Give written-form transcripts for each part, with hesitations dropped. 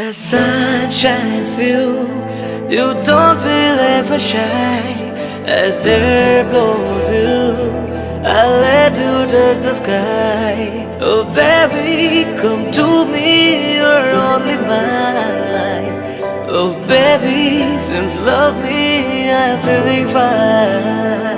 As sun shines you don't feel ever shy. As air blows I'll let you touch the sky. Oh baby, come to me, you're only mine. Oh baby, since love me, I'm feeling fine.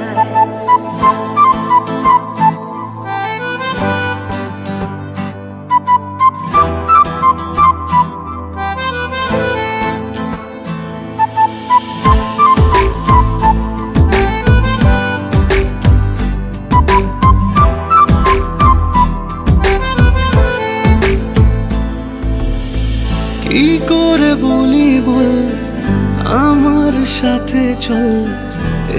কি করে বলি বল আমার সাথে চল,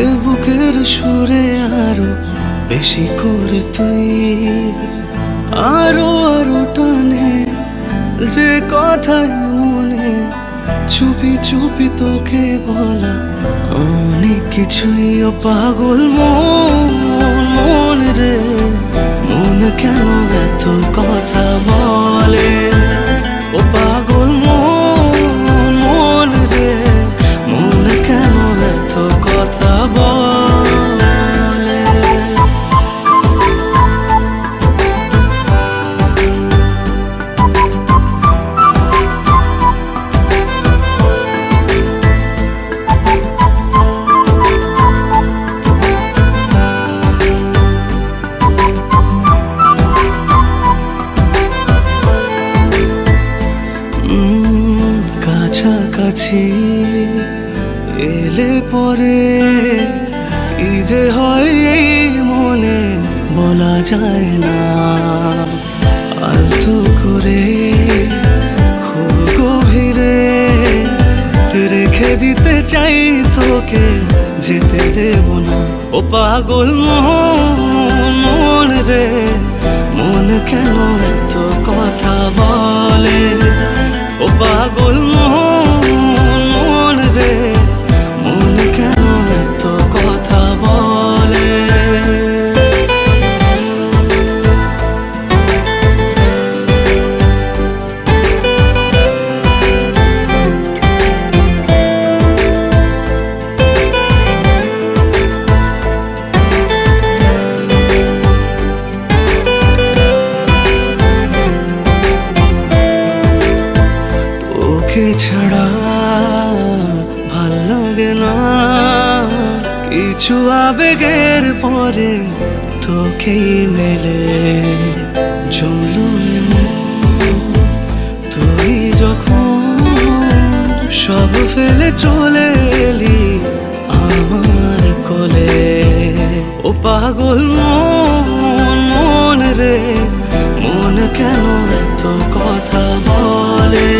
এ বুকের সুরে আরো বেশি করে তুই আরো আরো টানে যে কথায় মনে চুপি চুপি তোকে বলা অনেক কিছুই। ও পাগল মন রে, মন কেন এত কথা বলে? ও পাগল মন রে, মন কেন এত কথা বলে? কাছাকাছি এলে পরে কি যে হয় এই মনে বলা যায় না। আলতো করে খুব গভীরে রেখে দিতে চাই তোকে, যেতে দেব না। ও পাগল মন রে, মন কেন এত কথা বলে? ও পাগল মন রে, মন কেন এত কথা বলে? তোকে ছাড়া ভাল লাগে না কিছু, আবেগের পরে তোকেই মেলে জমলো তুই যখন সব ফেলে চলে এলি আমার কোলে। ও পাগল মন রে, মন কেন এত কথা বলে?